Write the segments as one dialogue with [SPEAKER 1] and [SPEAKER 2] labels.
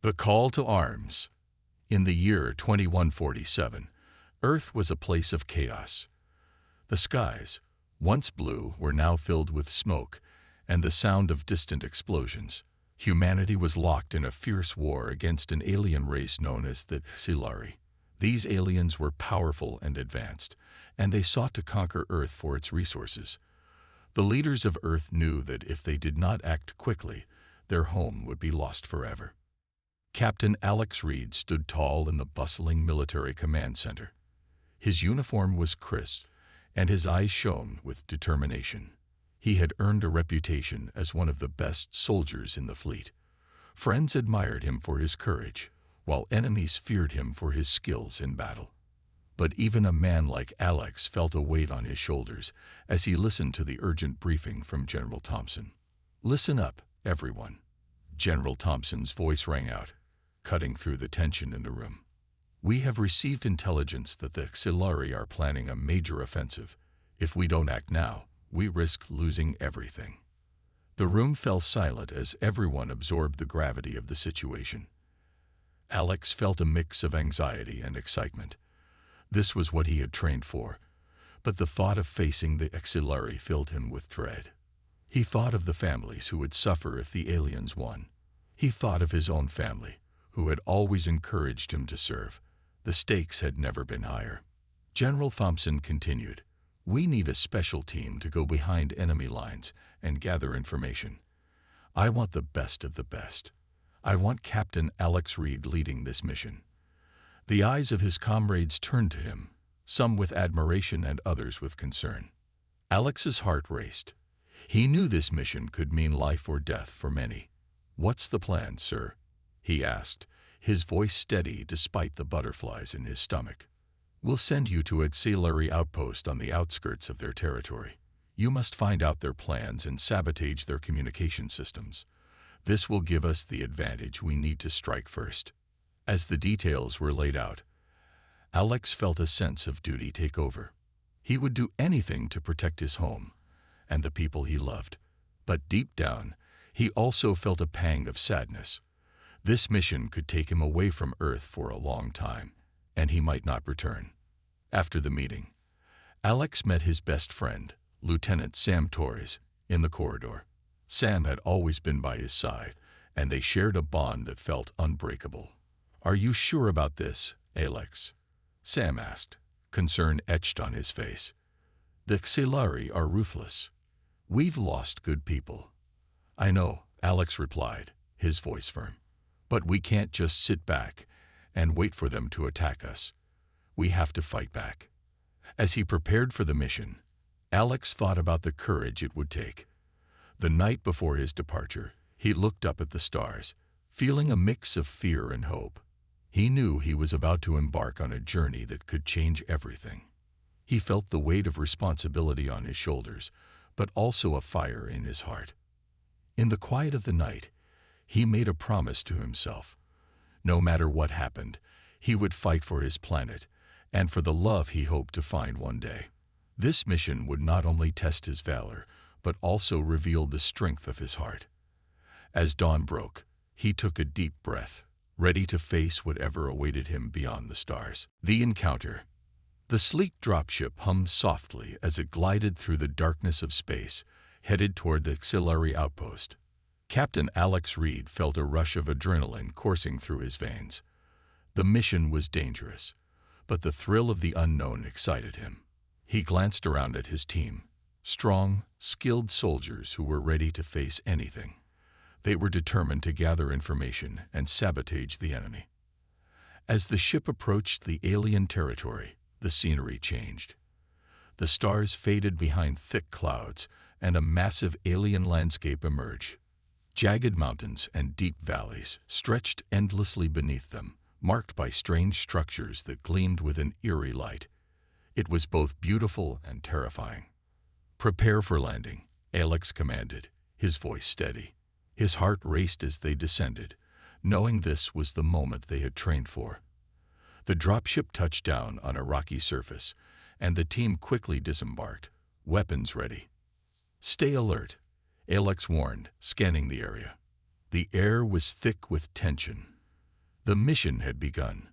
[SPEAKER 1] The Call to Arms. In the year 2147, Earth was a place of chaos. The skies, once blue, were now filled with smoke and the sound of distant explosions. Humanity was locked in a fierce war against an alien race known as the HFY. These aliens were powerful and advanced, and they sought to conquer Earth for its resources. The leaders of Earth knew that if they did not act quickly, their home would be lost forever. Captain Alex Reed stood tall in the bustling military command center. His uniform was crisp, and his eyes shone with determination. He had earned a reputation as one of the best soldiers in the fleet. Friends admired him for his courage, while enemies feared him for his skills in battle. But even a man like Alex felt a weight on his shoulders as he listened to the urgent briefing from General Thompson. "Listen up, everyone." General Thompson's voice rang out, cutting through the tension in the room. "We have received intelligence that the HFY are planning a major offensive. If we don't act now, we risk losing everything." The room fell silent as everyone absorbed the gravity of the situation. Alex felt a mix of anxiety and excitement. This was what he had trained for, but the thought of facing the HFY filled him with dread. He thought of the families who would suffer if the aliens won. He thought of his own family, who had always encouraged him to serve. The stakes had never been higher. General Thompson continued, "We need a special team to go behind enemy lines and gather information. I want the best of the best. I want Captain Alex Reed leading this mission." The eyes of his comrades turned to him, some with admiration and others with concern. Alex's heart raced. He knew this mission could mean life or death for many. "What's the plan, sir?" he asked, his voice steady despite the butterflies in his stomach. "We'll send you to a HFY outpost on the outskirts of their territory. You must find out their plans and sabotage their communication systems. This will give us the advantage we need to strike first." As the details were laid out, Alex felt a sense of duty take over. He would do anything to protect his home and the people he loved. But deep down, he also felt a pang of sadness. This mission could take him away from Earth for a long time, and he might not return. After the meeting, Alex met his best friend, Lieutenant Sam Torres, in the corridor. Sam had always been by his side, and they shared a bond that felt unbreakable. "Are you sure about this, Alex?" Sam asked, concern etched on his face. "The HFY are ruthless. We've lost good people." "I know," Alex replied, his voice firm. "But we can't just sit back and wait for them to attack us. We have to fight back." As he prepared for the mission, Alex thought about the courage it would take. The night before his departure, he looked up at the stars, feeling a mix of fear and hope. He knew he was about to embark on a journey that could change everything. He felt the weight of responsibility on his shoulders, but also a fire in his heart. In the quiet of the night, he made a promise to himself. No matter what happened, he would fight for his planet and for the love he hoped to find one day. This mission would not only test his valor, but also reveal the strength of his heart. As dawn broke, he took a deep breath, ready to face whatever awaited him beyond the stars. The encounter. The sleek dropship hummed softly as it glided through the darkness of space, headed toward the HFY outpost. Captain Alex Reed felt a rush of adrenaline coursing through his veins. The mission was dangerous, but the thrill of the unknown excited him. He glanced around at his team, strong, skilled soldiers who were ready to face anything. They were determined to gather information and sabotage the enemy. As the ship approached the alien territory, the scenery changed. The stars faded behind thick clouds, and a massive alien landscape emerged. Jagged mountains and deep valleys stretched endlessly beneath them, marked by strange structures that gleamed with an eerie light. It was both beautiful and terrifying. "Prepare for landing," Alex commanded, his voice steady. His heart raced as they descended, knowing this was the moment they had trained for. The dropship touched down on a rocky surface, and the team quickly disembarked, weapons ready. "Stay alert," Alex warned, scanning the area. The air was thick with tension. The mission had begun.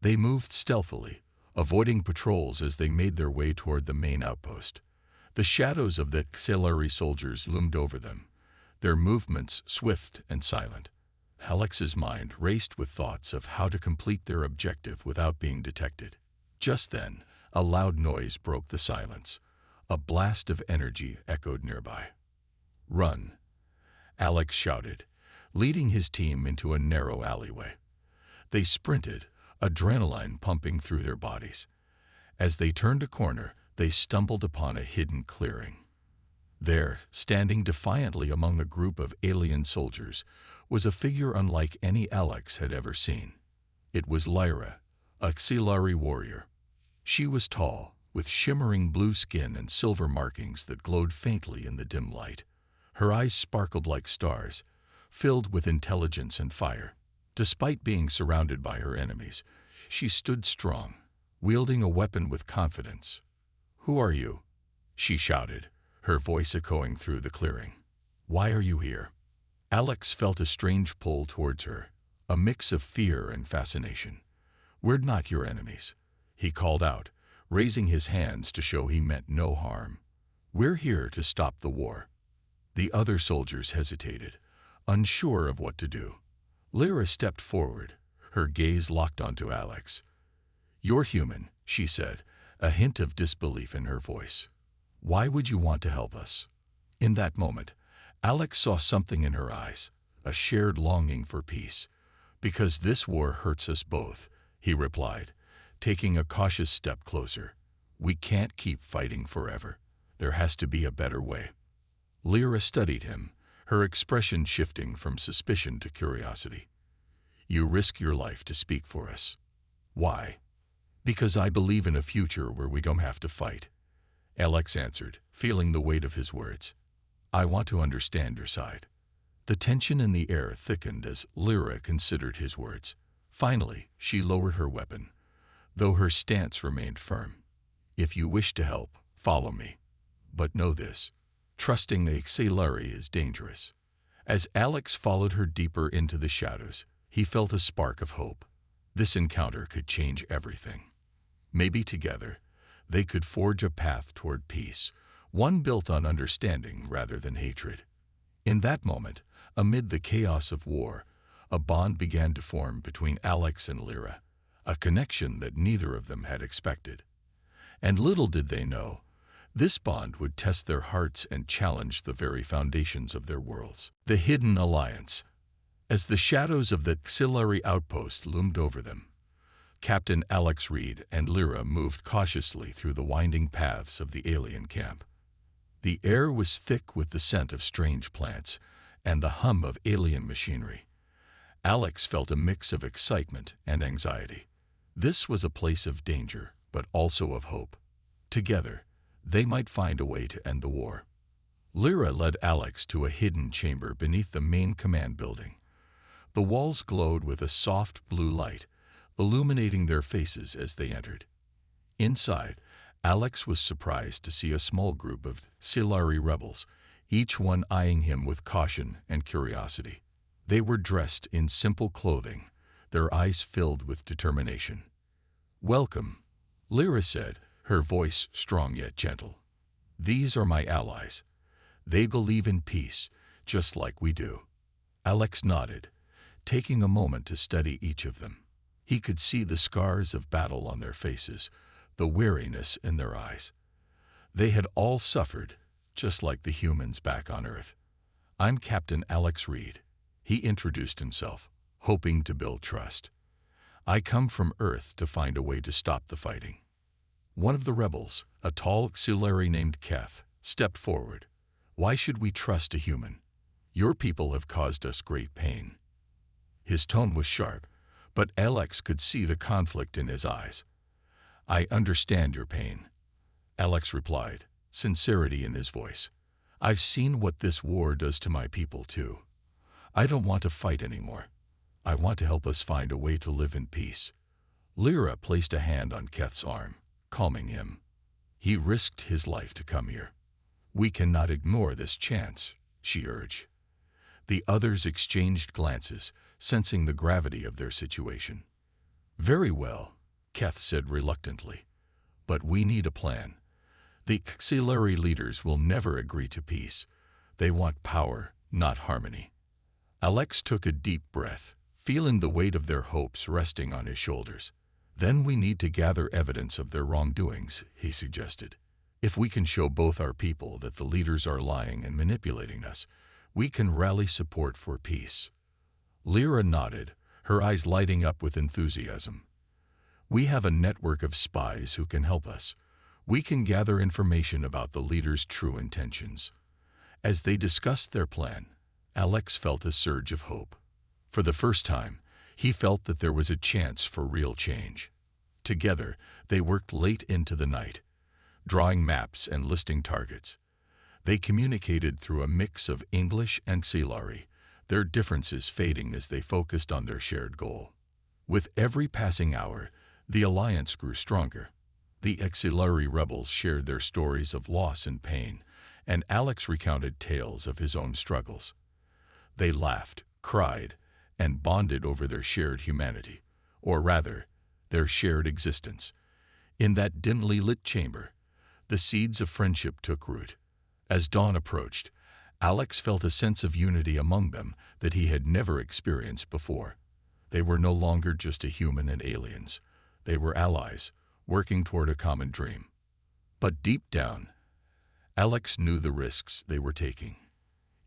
[SPEAKER 1] They moved stealthily, avoiding patrols as they made their way toward the main outpost. The shadows of the auxiliary soldiers loomed over them, their movements swift and silent. Alex's mind raced with thoughts of how to complete their objective without being detected. Just then, a loud noise broke the silence. A blast of energy echoed nearby. "Run!" Alex shouted, leading his team into a narrow alleyway. They sprinted, adrenaline pumping through their bodies. As they turned a corner, they stumbled upon a hidden clearing. There, standing defiantly among a group of alien soldiers, was a figure unlike any Alex had ever seen. It was Lyra, a auxiliary warrior. She was tall, with shimmering blue skin and silver markings that glowed faintly in the dim light. Her eyes sparkled like stars, filled with intelligence and fire. Despite being surrounded by her enemies, she stood strong, wielding a weapon with confidence. "Who are you?" she shouted, her voice echoing through the clearing. "Why are you here?" Alex felt a strange pull towards her, a mix of fear and fascination. "We're not your enemies," he called out, raising his hands to show he meant no harm. "We're here to stop the war." The other soldiers hesitated, unsure of what to do. Lyra stepped forward, her gaze locked onto Alex. "You're human," she said, a hint of disbelief in her voice. "Why would you want to help us?" In that moment, Alex saw something in her eyes, a shared longing for peace. "Because this war hurts us both," he replied, taking a cautious step closer. "We can't keep fighting forever. There has to be a better way." Lyra studied him, her expression shifting from suspicion to curiosity. "You risk your life to speak for us. Why?" "Because I believe in a future where we don't have to fight," Alex answered, feeling the weight of his words. "I want to understand your side." The tension in the air thickened as Lyra considered his words. Finally, she lowered her weapon, though her stance remained firm. "If you wish to help, follow me. But know this, trusting the auxiliary is dangerous." As Alex followed her deeper into the shadows, he felt a spark of hope. This encounter could change everything. Maybe together, they could forge a path toward peace, one built on understanding rather than hatred. In that moment, amid the chaos of war, a bond began to form between Alex and Lyra, a connection that neither of them had expected. And little did they know, this bond would test their hearts and challenge the very foundations of their worlds. The Hidden Alliance. As the shadows of the auxiliary outpost loomed over them, Captain Alex Reed and Lyra moved cautiously through the winding paths of the alien camp. The air was thick with the scent of strange plants and the hum of alien machinery. Alex felt a mix of excitement and anxiety. This was a place of danger, but also of hope. Together, they might find a way to end the war. Lyra led Alex to a hidden chamber beneath the main command building. The walls glowed with a soft blue light, illuminating their faces as they entered. Inside, Alex was surprised to see a small group of auxiliary rebels, each one eyeing him with caution and curiosity. They were dressed in simple clothing, their eyes filled with determination. "Welcome," Lyra said, her voice strong yet gentle. "These are my allies. They believe in peace, just like we do." Alex nodded, taking a moment to study each of them. He could see the scars of battle on their faces, the weariness in their eyes. They had all suffered, just like the humans back on Earth. "I'm Captain Alex Reed," he introduced himself, hoping to build trust. "I come from Earth to find a way to stop the fighting." One of the rebels, a tall auxiliary named Keth, stepped forward. "Why should we trust a human? Your people have caused us great pain." His tone was sharp, but Alex could see the conflict in his eyes. "I understand your pain," Alex replied, sincerity in his voice. "I've seen what this war does to my people too. I don't want to fight anymore. I want to help us find a way to live in peace." Lyra placed a hand on Keth's arm, calming him. "He risked his life to come here. We cannot ignore this chance," she urged. The others exchanged glances, sensing the gravity of their situation. "Very well," Keth said reluctantly. "But we need a plan. The auxiliary leaders will never agree to peace. They want power, not harmony." Alex took a deep breath, feeling the weight of their hopes resting on his shoulders. "Then we need to gather evidence of their wrongdoings," he suggested. "If we can show both our people that the leaders are lying and manipulating us, we can rally support for peace." Lyra nodded, her eyes lighting up with enthusiasm. "We have a network of spies who can help us. We can gather information about the leaders' true intentions." As they discussed their plan, Alex felt a surge of hope. For the first time, he felt that there was a chance for real change. Together, they worked late into the night, drawing maps and listing targets. They communicated through a mix of English and Silari, their differences fading as they focused on their shared goal. With every passing hour, the alliance grew stronger. The auxiliary rebels shared their stories of loss and pain, and Alex recounted tales of his own struggles. They laughed, cried, and bonded over their shared humanity, or rather, their shared existence. In that dimly lit chamber, the seeds of friendship took root. As dawn approached, Alex felt a sense of unity among them that he had never experienced before. They were no longer just a human and aliens. They were allies, working toward a common dream. But deep down, Alex knew the risks they were taking.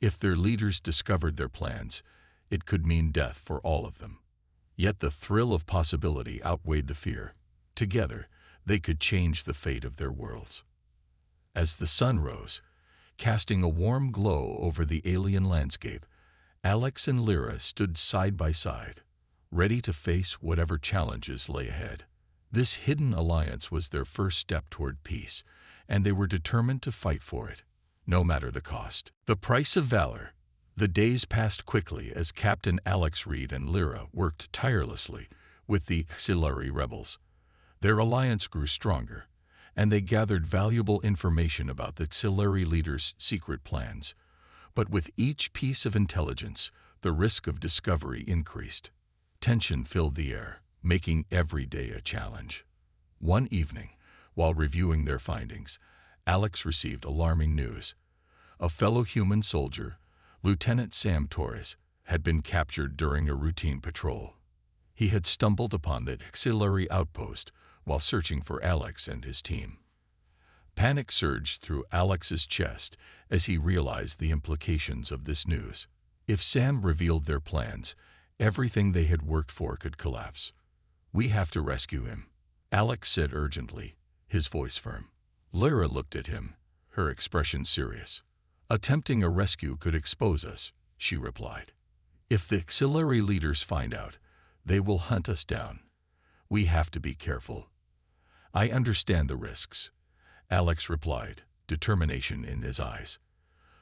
[SPEAKER 1] If their leaders discovered their plans, it could mean death for all of them. Yet the thrill of possibility outweighed the fear. Together, they could change the fate of their worlds. As the sun rose, casting a warm glow over the alien landscape, Alex and Lyra stood side by side, ready to face whatever challenges lay ahead. This hidden alliance was their first step toward peace, and they were determined to fight for it, no matter the cost. The price of valor. The days passed quickly as Captain Alex Reed and Lyra worked tirelessly with the auxiliary rebels. Their alliance grew stronger, and they gathered valuable information about the auxiliary leaders' secret plans. But with each piece of intelligence, the risk of discovery increased. Tension filled the air, making every day a challenge. One evening, while reviewing their findings, Alex received alarming news. A fellow human soldier, Lieutenant Sam Torres, had been captured during a routine patrol. He had stumbled upon the auxiliary outpost while searching for Alex and his team. Panic surged through Alex's chest as he realized the implications of this news. If Sam revealed their plans, everything they had worked for could collapse. "We have to rescue him," Alex said urgently, his voice firm. Lyra looked at him, her expression serious. "Attempting a rescue could expose us," she replied. "If the auxiliary leaders find out, they will hunt us down. We have to be careful." "I understand the risks," Alex replied, determination in his eyes.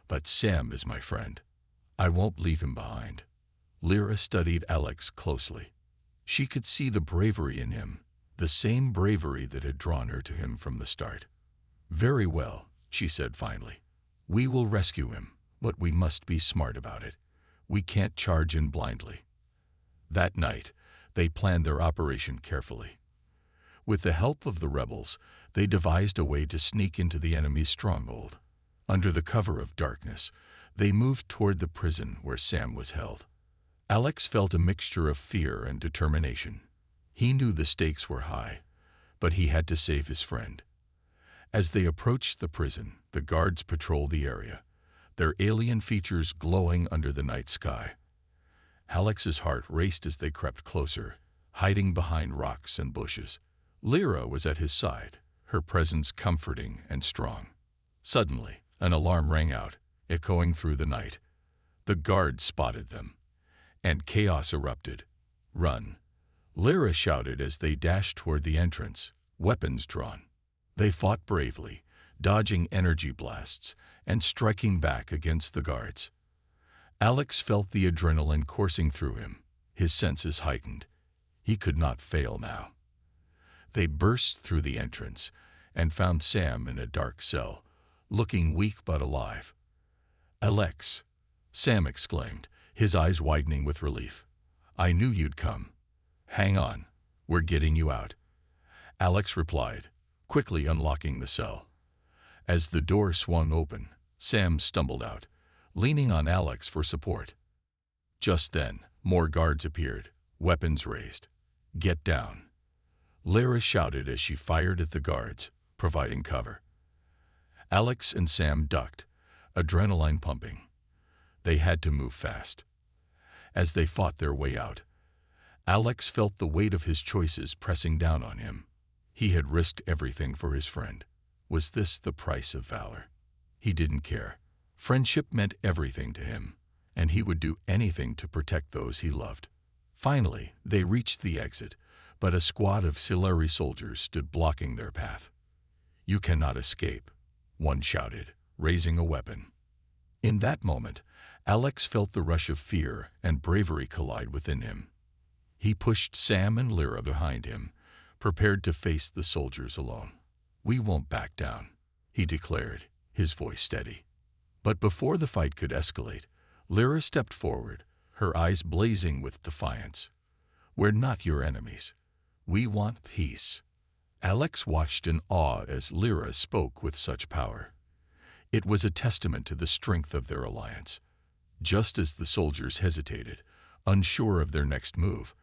[SPEAKER 1] "But Sam is my friend. I won't leave him behind." Lyra studied Alex closely. She could see the bravery in him, the same bravery that had drawn her to him from the start. "Very well," she said finally. "We will rescue him, but we must be smart about it. We can't charge in blindly." That night, they planned their operation carefully. With the help of the rebels, they devised a way to sneak into the enemy's stronghold. Under the cover of darkness, they moved toward the prison where Sam was held. Alex felt a mixture of fear and determination. He knew the stakes were high, but he had to save his friend. As they approached the prison, the guards patrolled the area, their alien features glowing under the night sky. Alex's heart raced as they crept closer, hiding behind rocks and bushes. Lyra was at his side, her presence comforting and strong. Suddenly, an alarm rang out, echoing through the night. The guards spotted them, and chaos erupted. "Run!" Lyra shouted as they dashed toward the entrance, weapons drawn. They fought bravely, dodging energy blasts and striking back against the guards. Alex felt the adrenaline coursing through him, his senses heightened. He could not fail now. They burst through the entrance and found Sam in a dark cell, looking weak but alive. "Alex," Sam exclaimed, his eyes widening with relief. "I knew you'd come. Hang on, we're getting you out," Alex replied, quickly unlocking the cell. As the door swung open, Sam stumbled out, leaning on Alex for support. Just then, more guards appeared, weapons raised. "Get down," Lyra shouted as she fired at the guards, providing cover. Alex and Sam ducked, adrenaline pumping. They had to move fast. As they fought their way out, Alex felt the weight of his choices pressing down on him. He had risked everything for his friend. Was this the price of valor? He didn't care. Friendship meant everything to him, and he would do anything to protect those he loved. Finally, they reached the exit, but a squad of Silari soldiers stood blocking their path. "You cannot escape," one shouted, raising a weapon. In that moment, Alex felt the rush of fear and bravery collide within him. He pushed Sam and Lyra behind him, prepared to face the soldiers alone. "We won't back down," he declared, his voice steady. But before the fight could escalate, Lyra stepped forward, her eyes blazing with defiance. "We're not your enemies. We want peace." Alex watched in awe as Lyra spoke with such power. It was a testament to the strength of their alliance. Just as the soldiers hesitated, unsure of their next move,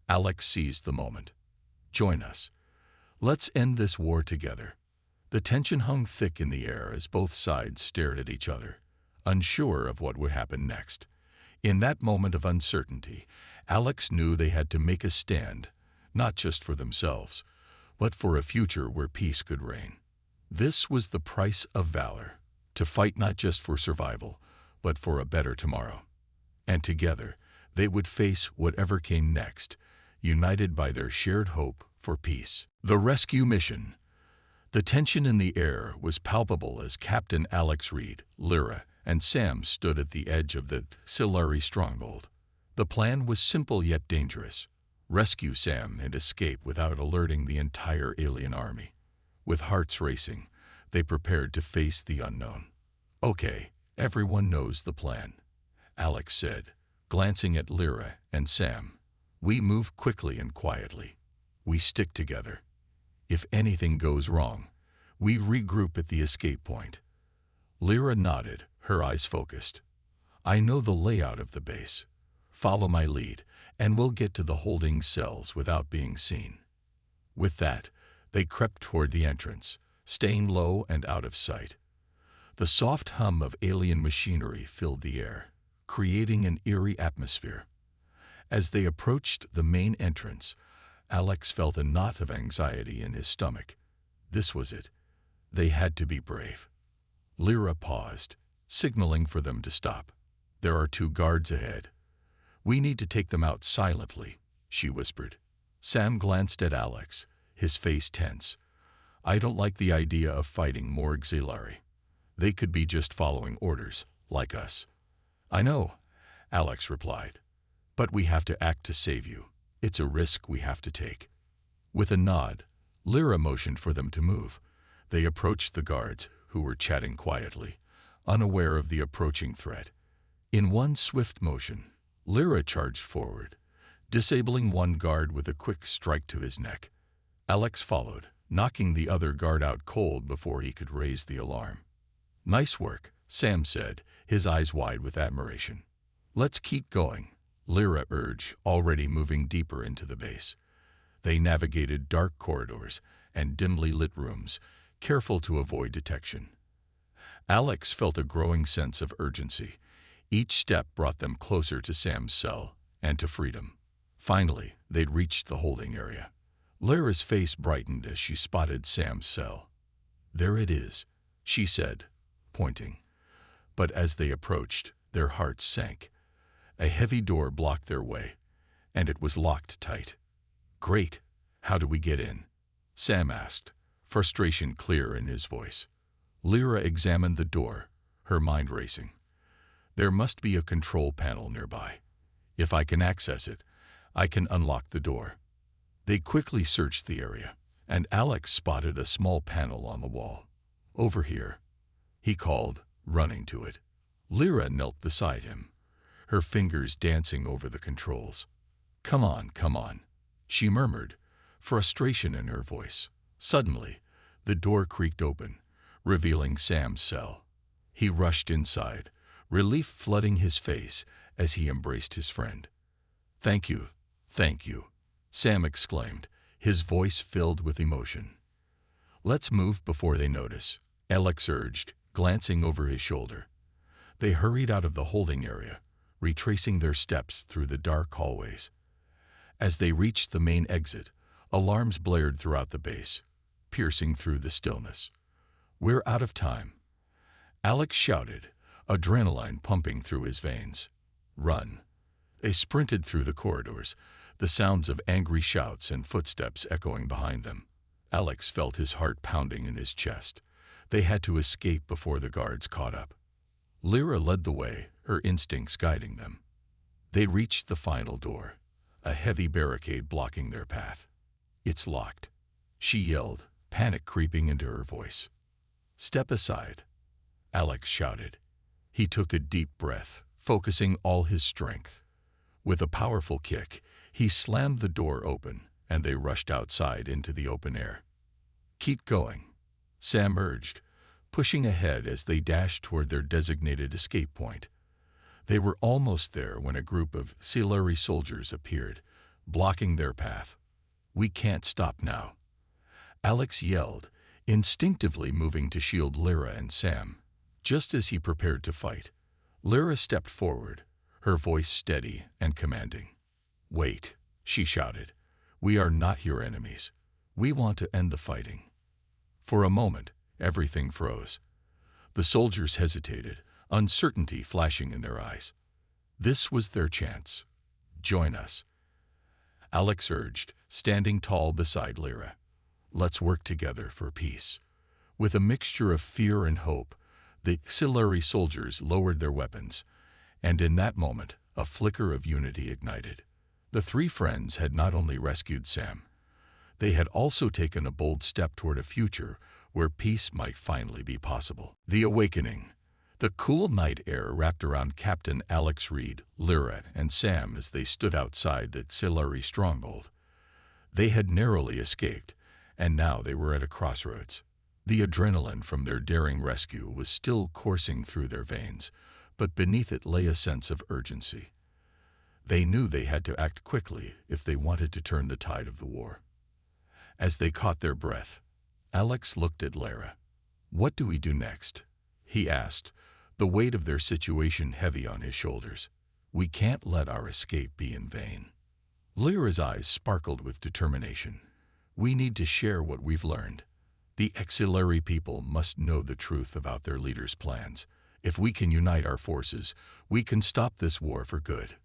[SPEAKER 1] Alex seized the moment. "Join us. Let's end this war together." The tension hung thick in the air as both sides stared at each other, unsure of what would happen next. In that moment of uncertainty, Alex knew they had to make a stand, not just for themselves, but for a future where peace could reign. This was the price of valor, to fight not just for survival, but for a better tomorrow. And together, they would face whatever came next, united by their shared hope for peace. The rescue mission. The tension in the air was palpable as Captain Alex Reed, Lyra, and Sam stood at the edge of the Silari stronghold. The plan was simple yet dangerous. Rescue Sam and escape without alerting the entire alien army. With hearts racing, they prepared to face the unknown. "Okay, everyone knows the plan," Alex said, glancing at Lyra and Sam. "We move quickly and quietly. We stick together. If anything goes wrong, we regroup at the escape point." Lyra nodded, her eyes focused. "I know the layout of the base. Follow my lead, and we'll get to the holding cells without being seen." With that, they crept toward the entrance, staying low and out of sight. The soft hum of alien machinery filled the air, creating an eerie atmosphere. As they approached the main entrance, Alex felt a knot of anxiety in his stomach. This was it. They had to be brave. Lyra paused, signaling for them to stop. "There are 2 guards ahead. We need to take them out silently," she whispered. Sam glanced at Alex, his face tense. "I don't like the idea of fighting more auxiliary. They could be just following orders, like us." "I know," Alex replied. "But we have to act to save you. It's a risk we have to take." With a nod, Lyra motioned for them to move. They approached the guards, who were chatting quietly, unaware of the approaching threat. In one swift motion, Lyra charged forward, disabling one guard with a quick strike to his neck. Alex followed, knocking the other guard out cold before he could raise the alarm. "Nice work," Sam said, his eyes wide with admiration. "Let's keep going," Lyra urged, already moving deeper into the base. They navigated dark corridors and dimly lit rooms, careful to avoid detection. Alex felt a growing sense of urgency. Each step brought them closer to Sam's cell and to freedom. Finally, they'd reached the holding area. Lyra's face brightened as she spotted Sam's cell. "There it is," she said, pointing. But as they approached, their hearts sank. A heavy door blocked their way, and it was locked tight. "Great. How do we get in?" Sam asked, frustration clear in his voice. Lyra examined the door, her mind racing. "There must be a control panel nearby. If I can access it, I can unlock the door." They quickly searched the area, and Alex spotted a small panel on the wall. "Over here," he called, running to it. Lyra knelt beside him, her fingers dancing over the controls. "Come on, come on," she murmured, frustration in her voice. Suddenly, the door creaked open, revealing Sam's cell. He rushed inside, relief flooding his face as he embraced his friend. Thank you," Sam exclaimed, his voice filled with emotion. "Let's move before they notice," Alex urged, glancing over his shoulder. They hurried out of the holding area, retracing their steps through the dark hallways. As they reached the main exit, alarms blared throughout the base, piercing through the stillness. "We're out of time," Alex shouted, adrenaline pumping through his veins. "Run." They sprinted through the corridors, the sounds of angry shouts and footsteps echoing behind them. Alex felt his heart pounding in his chest. They had to escape before the guards caught up. Lyra led the way, her instincts guiding them. They reached the final door, a heavy barricade blocking their path. "It's locked," she yelled, panic creeping into her voice. "Step aside," Alex shouted. He took a deep breath, focusing all his strength. With a powerful kick, he slammed the door open, and they rushed outside into the open air. "Keep going," Sam urged, pushing ahead as they dashed toward their designated escape point. They were almost there when a group of Siluri soldiers appeared, blocking their path. "We can't stop now," Alex yelled, instinctively moving to shield Lyra and Sam. Just as he prepared to fight, Lyra stepped forward, her voice steady and commanding. "Wait," she shouted. "We are not your enemies. We want to end the fighting." For a moment, everything froze. The soldiers hesitated, uncertainty flashing in their eyes. This was their chance. "Join us," Alex urged, standing tall beside Lyra. "Let's work together for peace." With a mixture of fear and hope, the Siluri soldiers lowered their weapons, and in that moment, a flicker of unity ignited. The three friends had not only rescued Sam, they had also taken a bold step toward a future where peace might finally be possible. The awakening. The cool night air wrapped around Captain Alex Reed, Lyra, and Sam as they stood outside the Siluri stronghold. They had narrowly escaped, and now they were at a crossroads. The adrenaline from their daring rescue was still coursing through their veins, but beneath it lay a sense of urgency. They knew they had to act quickly if they wanted to turn the tide of the war. As they caught their breath, Alex looked at Lyra. "What do we do next?" he asked, the weight of their situation heavy on his shoulders. "We can't let our escape be in vain." Lyra's eyes sparkled with determination. "We need to share what we've learned. The Siluri people must know the truth about their leaders' plans. If we can unite our forces, we can stop this war for good."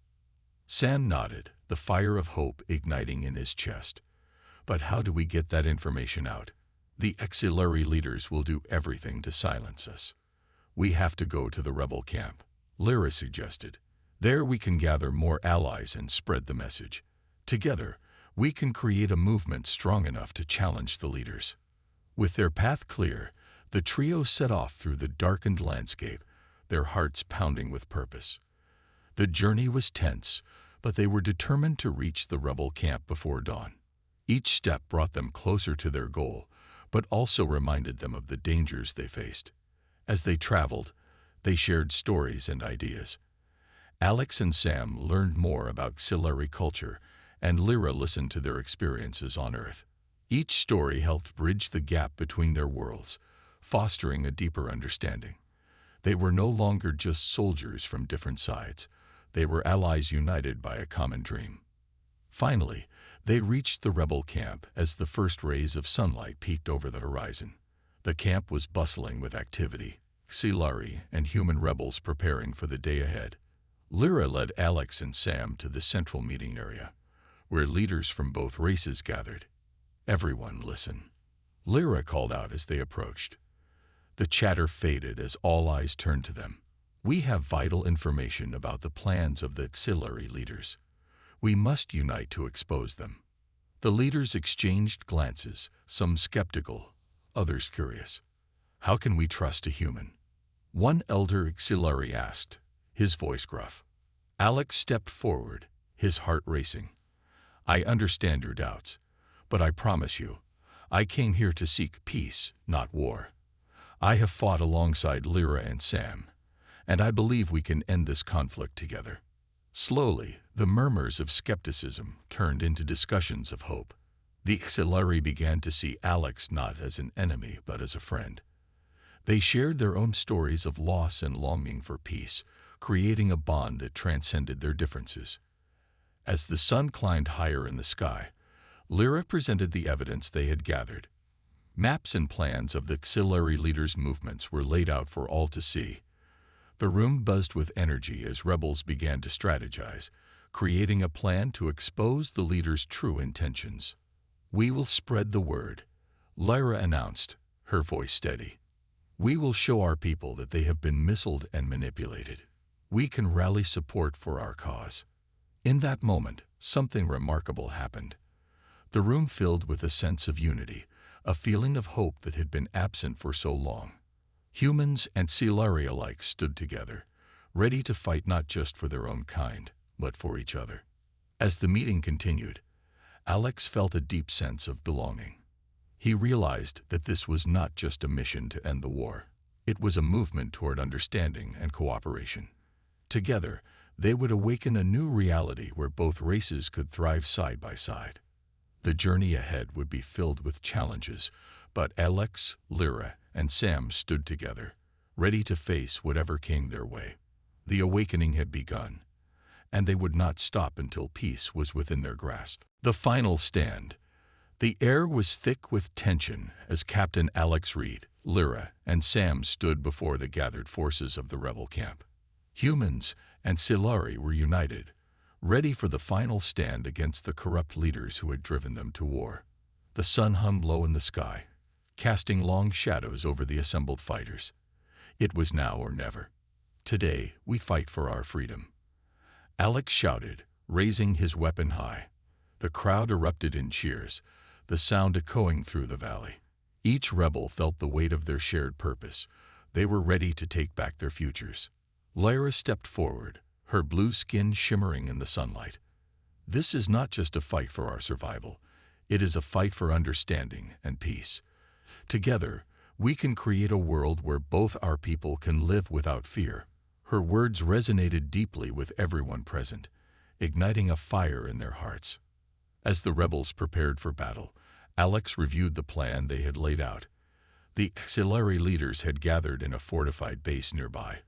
[SPEAKER 1] Sam nodded, the fire of hope igniting in his chest. "But how do we get that information out? The Siluri leaders will do everything to silence us." "We have to go to the rebel camp," Lyra suggested. "There we can gather more allies and spread the message. Together, we can create a movement strong enough to challenge the leaders." With their path clear, the trio set off through the darkened landscape, their hearts pounding with purpose. The journey was tense, but they were determined to reach the rebel camp before dawn. Each step brought them closer to their goal, but also reminded them of the dangers they faced. As they traveled, they shared stories and ideas. Alex and Sam learned more about Siluri culture, and Lyra listened to their experiences on Earth. Each story helped bridge the gap between their worlds, fostering a deeper understanding. They were no longer just soldiers from different sides. They were allies united by a common dream. Finally, they reached the rebel camp as the first rays of sunlight peeked over the horizon. The camp was bustling with activity, Siluri and human rebels preparing for the day ahead. Lyra led Alex and Sam to the central meeting area, where leaders from both races gathered. "Everyone listen," Lyra called out as they approached. The chatter faded as all eyes turned to them. "We have vital information about the plans of the Siluri leaders. We must unite to expose them." The leaders exchanged glances, some skeptical, others curious. "How can we trust a human?" one elder auxiliary asked, his voice gruff. Alex stepped forward, his heart racing. I understand your doubts, but I promise you, I came here to seek peace, not war. I have fought alongside Lyra and Sam, and I believe we can end this conflict together. Slowly, the murmurs of skepticism turned into discussions of hope. The auxiliary began to see Alex not as an enemy but as a friend. They shared their own stories of loss and longing for peace, creating a bond that transcended their differences. As the sun climbed higher in the sky, Lyra presented the evidence they had gathered. Maps and plans of the auxiliary leaders' movements were laid out for all to see. The room buzzed with energy as rebels began to strategize, creating a plan to expose the leaders' true intentions. We will spread the word, Lyra announced, her voice steady. We will show our people that they have been misled and manipulated. We can rally support for our cause. In that moment, something remarkable happened. The room filled with a sense of unity, a feeling of hope that had been absent for so long. Humans and Silari alike stood together, ready to fight not just for their own kind, but for each other. As the meeting continued, Alex felt a deep sense of belonging. He realized that this was not just a mission to end the war. It was a movement toward understanding and cooperation. Together, they would awaken a new reality where both races could thrive side by side. The journey ahead would be filled with challenges, but Alex, Lyra, and Sam stood together, ready to face whatever came their way. The awakening had begun, and they would not stop until peace was within their grasp. The final stand. The air was thick with tension as Captain Alex Reed, Lyra, and Sam stood before the gathered forces of the rebel camp. Humans and Silari were united, ready for the final stand against the corrupt leaders who had driven them to war. The sun hung low in the sky, casting long shadows over the assembled fighters. It was now or never. Today, we fight for our freedom. Alex shouted, raising his weapon high. The crowd erupted in cheers, the sound echoing through the valley. Each rebel felt the weight of their shared purpose. They were ready to take back their futures. Lyra stepped forward, her blue skin shimmering in the sunlight. This is not just a fight for our survival. It is a fight for understanding and peace. Together, we can create a world where both our people can live without fear. Her words resonated deeply with everyone present, igniting a fire in their hearts. As the rebels prepared for battle, Alex reviewed the plan they had laid out. The auxiliary leaders had gathered in a fortified base nearby,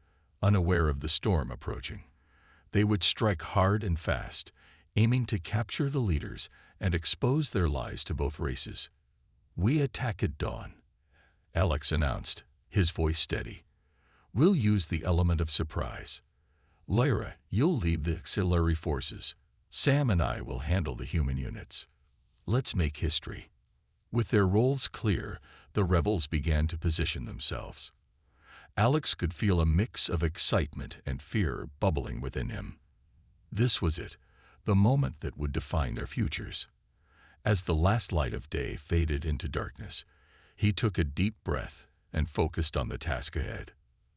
[SPEAKER 1] unaware of the storm approaching. They would strike hard and fast, aiming to capture the leaders and expose their lies to both races. We attack at dawn, Alex announced, his voice steady. We'll use the element of surprise. Lyra, you'll lead the auxiliary forces. Sam and I will handle the human units. Let's make history. With their roles clear, the rebels began to position themselves. Alex could feel a mix of excitement and fear bubbling within him. This was it, the moment that would define their futures. As the last light of day faded into darkness, he took a deep breath and focused on the task ahead.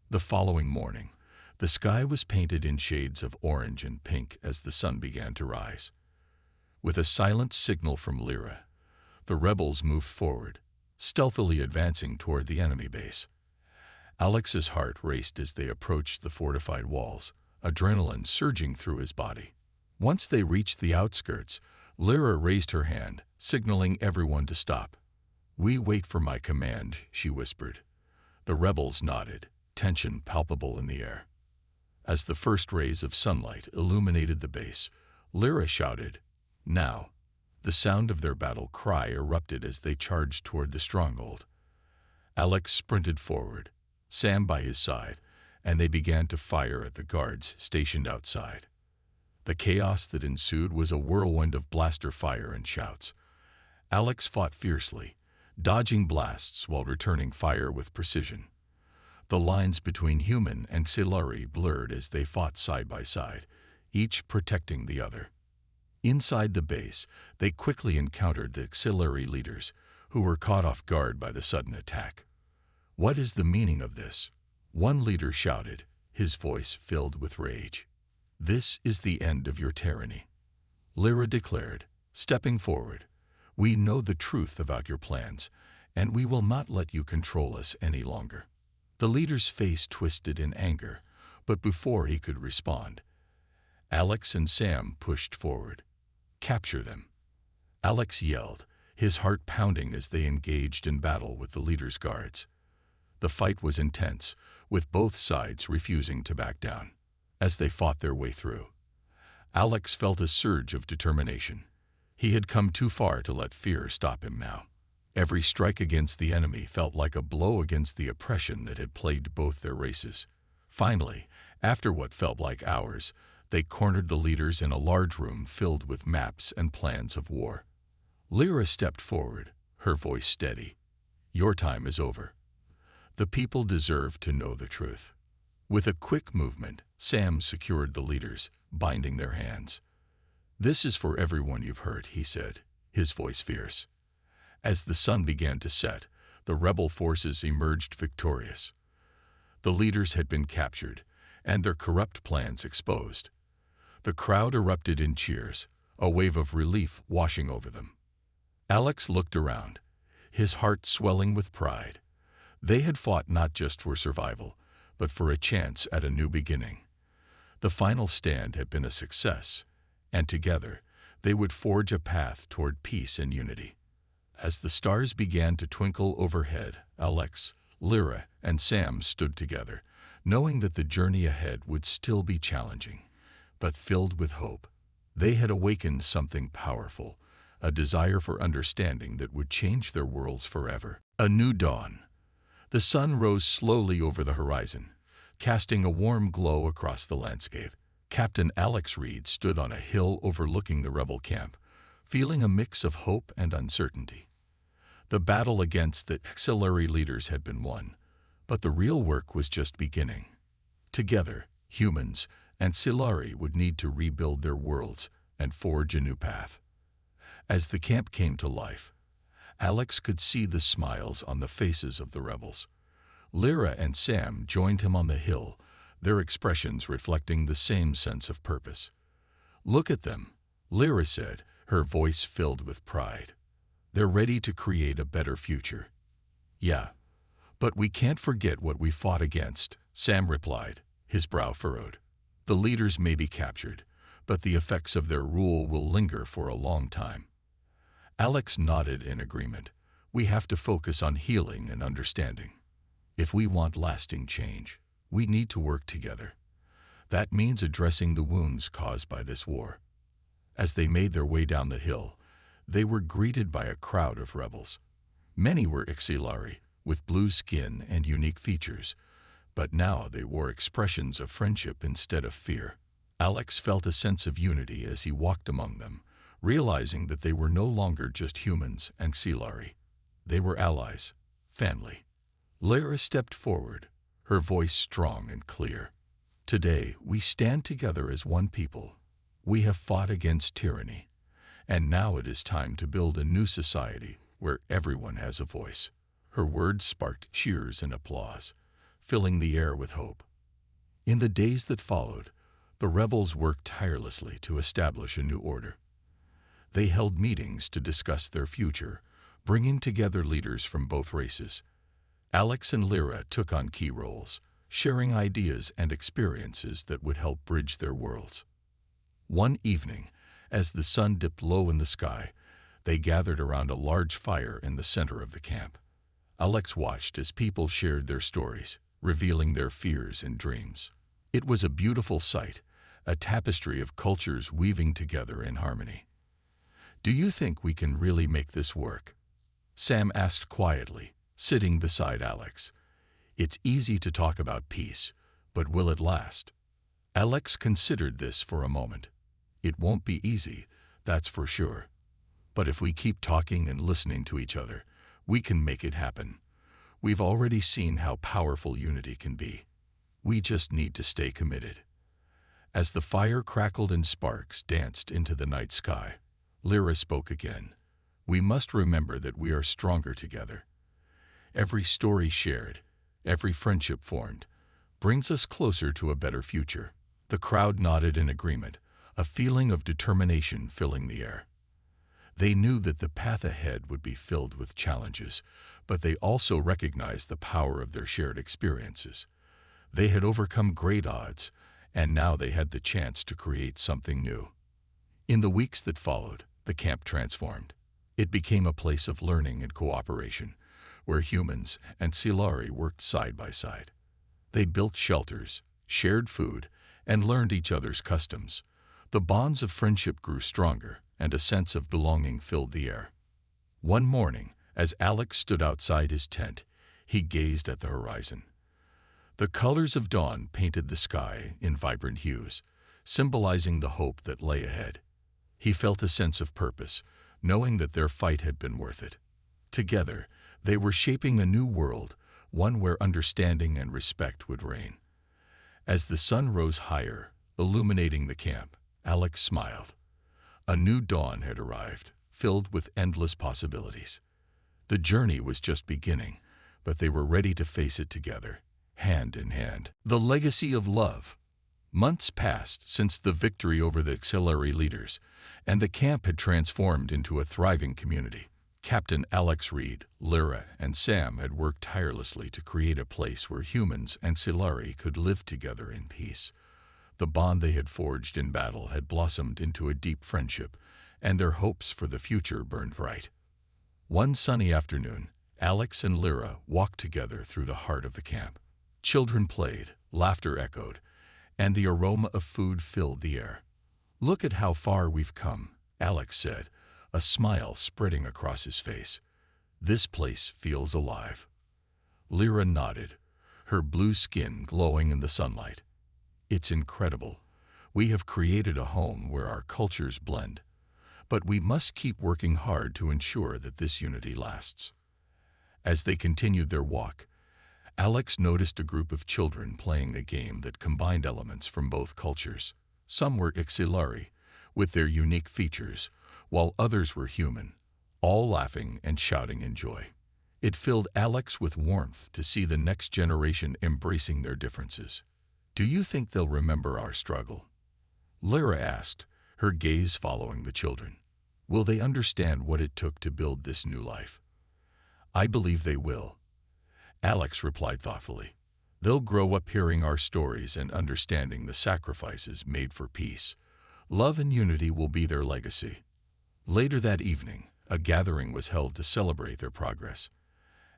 [SPEAKER 1] The following morning, the sky was painted in shades of orange and pink as the sun began to rise. With a silent signal from Lyra, the rebels moved forward, stealthily advancing toward the enemy base. Alex's heart raced as they approached the fortified walls, adrenaline surging through his body. Once they reached the outskirts, Lyra raised her hand, signaling everyone to stop. We wait for my command, she whispered. The rebels nodded, tension palpable in the air. As the first rays of sunlight illuminated the base, Lyra shouted, now. The sound of their battle cry erupted as they charged toward the stronghold. Alex sprinted forward, Sam by his side, and they began to fire at the guards stationed outside. The chaos that ensued was a whirlwind of blaster fire and shouts. Alex fought fiercely, dodging blasts while returning fire with precision. The lines between human and Silari blurred as they fought side by side, each protecting the other. Inside the base, they quickly encountered the auxiliary leaders, who were caught off guard by the sudden attack. What is the meaning of this? One leader shouted, his voice filled with rage. "This is the end of your tyranny." Lyra declared, stepping forward, "We know the truth about your plans, and we will not let you control us any longer." The leader's face twisted in anger, but before he could respond, Alex and Sam pushed forward. "Capture them!" Alex yelled, his heart pounding as they engaged in battle with the leader's guards. The fight was intense, with both sides refusing to back down. As they fought their way through, Alex felt a surge of determination. He had come too far to let fear stop him now. Every strike against the enemy felt like a blow against the oppression that had plagued both their races. Finally, after what felt like hours, they cornered the leaders in a large room filled with maps and plans of war. Lyra stepped forward, her voice steady. "Your time is over. The people deserve to know the truth." With a quick movement, Sam secured the leaders, binding their hands. "This is for everyone you've hurt," he said, his voice fierce. As the sun began to set, the rebel forces emerged victorious. The leaders had been captured, and their corrupt plans exposed. The crowd erupted in cheers, a wave of relief washing over them. Alex looked around, his heart swelling with pride. They had fought not just for survival, but for a chance at a new beginning. The final stand had been a success, and together they would forge a path toward peace and unity. As the stars began to twinkle overhead, Alex, Lyra, and Sam stood together, knowing that the journey ahead would still be challenging, but filled with hope. They had awakened something powerful, a desire for understanding that would change their worlds forever. A new dawn. The sun rose slowly over the horizon, casting a warm glow across the landscape. Captain Alex Reed stood on a hill overlooking the rebel camp, feeling a mix of hope and uncertainty. The battle against the auxiliary leaders had been won, but the real work was just beginning. Together, humans and Silari would need to rebuild their worlds and forge a new path. As the camp came to life, Alex could see the smiles on the faces of the rebels. Lyra and Sam joined him on the hill, their expressions reflecting the same sense of purpose. "Look at them," Lyra said, her voice filled with pride. "They're ready to create a better future." "Yeah, but we can't forget what we fought against," Sam replied, his brow furrowed. "The leaders may be captured, but the effects of their rule will linger for a long time." Alex nodded in agreement. "We have to focus on healing and understanding. If we want lasting change, we need to work together. That means addressing the wounds caused by this war." As they made their way down the hill, they were greeted by a crowd of rebels. Many were Ixilari, with blue skin and unique features, but now they wore expressions of friendship instead of fear. Alex felt a sense of unity as he walked among them, realizing that they were no longer just humans and Ixilari. They were allies, family. Lyra stepped forward, her voice strong and clear. "Today, we stand together as one people. We have fought against tyranny, and now it is time to build a new society where everyone has a voice." Her words sparked cheers and applause, filling the air with hope. In the days that followed, the rebels worked tirelessly to establish a new order. They held meetings to discuss their future, bringing together leaders from both races. Alex and Lyra took on key roles, sharing ideas and experiences that would help bridge their worlds. One evening, as the sun dipped low in the sky, they gathered around a large fire in the center of the camp. Alex watched as people shared their stories, revealing their fears and dreams. It was a beautiful sight, a tapestry of cultures weaving together in harmony. "Do you think we can really make this work?" Sam asked quietly, sitting beside Alex. "It's easy to talk about peace, but will it last?" Alex considered this for a moment. "It won't be easy, that's for sure. But if we keep talking and listening to each other, we can make it happen. We've already seen how powerful unity can be. We just need to stay committed." As the fire crackled and sparks danced into the night sky, Lyra spoke again. "We must remember that we are stronger together. Every story shared, every friendship formed, brings us closer to a better future. The crowd nodded in agreement, a feeling of determination filling the air. They knew that the path ahead would be filled with challenges, but they also recognized the power of their shared experiences. They had overcome great odds, and now they had the chance to create something new. In the weeks that followed, the camp transformed. It became a place of learning and cooperation, where humans and Silari worked side by side. They built shelters, shared food, and learned each other's customs. The bonds of friendship grew stronger, and a sense of belonging filled the air. One morning, as Alex stood outside his tent, he gazed at the horizon. The colors of dawn painted the sky in vibrant hues, symbolizing the hope that lay ahead. He felt a sense of purpose, knowing that their fight had been worth it. Together, they were shaping a new world, one where understanding and respect would reign. As the sun rose higher, illuminating the camp, Alex smiled. A new dawn had arrived, filled with endless possibilities. The journey was just beginning, but they were ready to face it together, hand in hand. The legacy of love. Months passed since the victory over the auxiliary leaders, and the camp had transformed into a thriving community. Captain Alex Reed, Lyra, and Sam had worked tirelessly to create a place where humans and Silari could live together in peace. The bond they had forged in battle had blossomed into a deep friendship, and their hopes for the future burned bright. One sunny afternoon, Alex and Lyra walked together through the heart of the camp. Children played, laughter echoed, and the aroma of food filled the air. "Look at how far we've come," Alex said, a smile spreading across his face. "This place feels alive." Lyra nodded, her blue skin glowing in the sunlight. "It's incredible. We have created a home where our cultures blend. But we must keep working hard to ensure that this unity lasts." As they continued their walk, Alex noticed a group of children playing a game that combined elements from both cultures. Some were Ixilari, with their unique features, while others were human, all laughing and shouting in joy. It filled Alex with warmth to see the next generation embracing their differences. "Do you think they'll remember our struggle?" Lyra asked, her gaze following the children. "Will they understand what it took to build this new life?" "I believe they will," Alex replied thoughtfully. "They'll grow up hearing our stories and understanding the sacrifices made for peace. Love and unity will be their legacy." Later that evening, a gathering was held to celebrate their progress.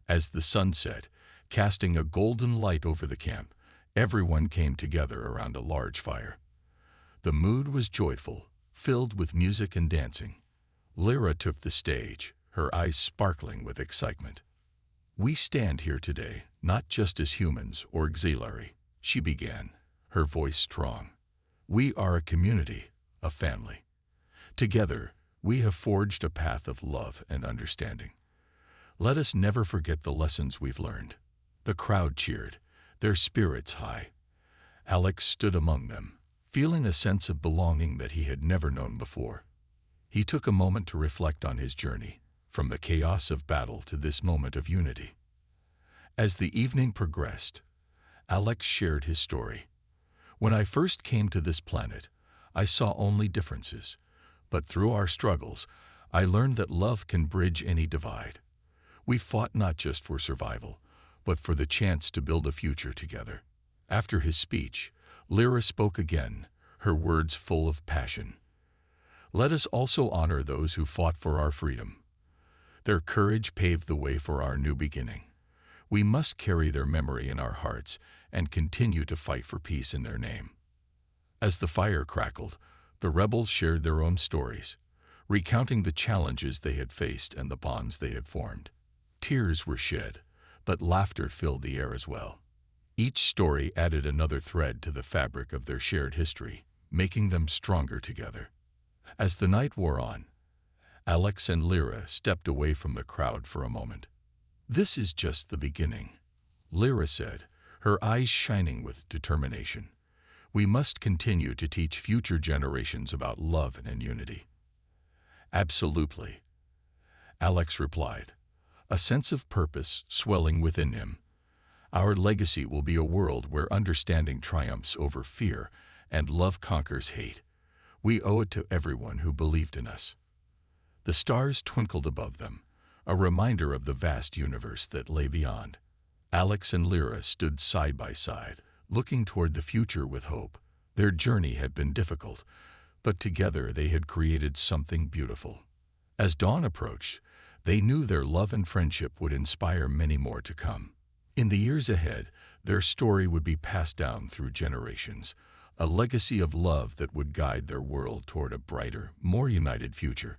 [SPEAKER 1] As the sun set, casting a golden light over the camp, everyone came together around a large fire. The mood was joyful, filled with music and dancing. Lyra took the stage, her eyes sparkling with excitement. "We stand here today, not just as humans or auxiliary," she began, her voice strong. "We are a community, a family. Together, we have forged a path of love and understanding. Let us never forget the lessons we've learned." The crowd cheered, their spirits high. Alex stood among them, feeling a sense of belonging that he had never known before. He took a moment to reflect on his journey, from the chaos of battle to this moment of unity. As the evening progressed, Alex shared his story. "When I first came to this planet, I saw only differences, but through our struggles, I learned that love can bridge any divide. We fought not just for survival, but for the chance to build a future together." After his speech, Lyra spoke again, her words full of passion. "Let us also honor those who fought for our freedom. Their courage paved the way for our new beginning. We must carry their memory in our hearts and continue to fight for peace in their name." As the fire crackled, the rebels shared their own stories, recounting the challenges they had faced and the bonds they had formed. Tears were shed, but laughter filled the air as well. Each story added another thread to the fabric of their shared history, making them stronger together. As the night wore on, Alex and Lyra stepped away from the crowd for a moment. "This is just the beginning," Lyra said, her eyes shining with determination. "We must continue to teach future generations about love and unity." "Absolutely," Alex replied, a sense of purpose swelling within him. Our legacy will be a world where understanding triumphs over fear and love conquers hate. We owe it to everyone who believed in us. The stars twinkled above them, a reminder of the vast universe that lay beyond. Alex and Lyra stood side by side, looking toward the future with hope. Their journey had been difficult, but together they had created something beautiful. As dawn approached, they knew their love and friendship would inspire many more to come. In the years ahead, their story would be passed down through generations, a legacy of love that would guide their world toward a brighter, more united future.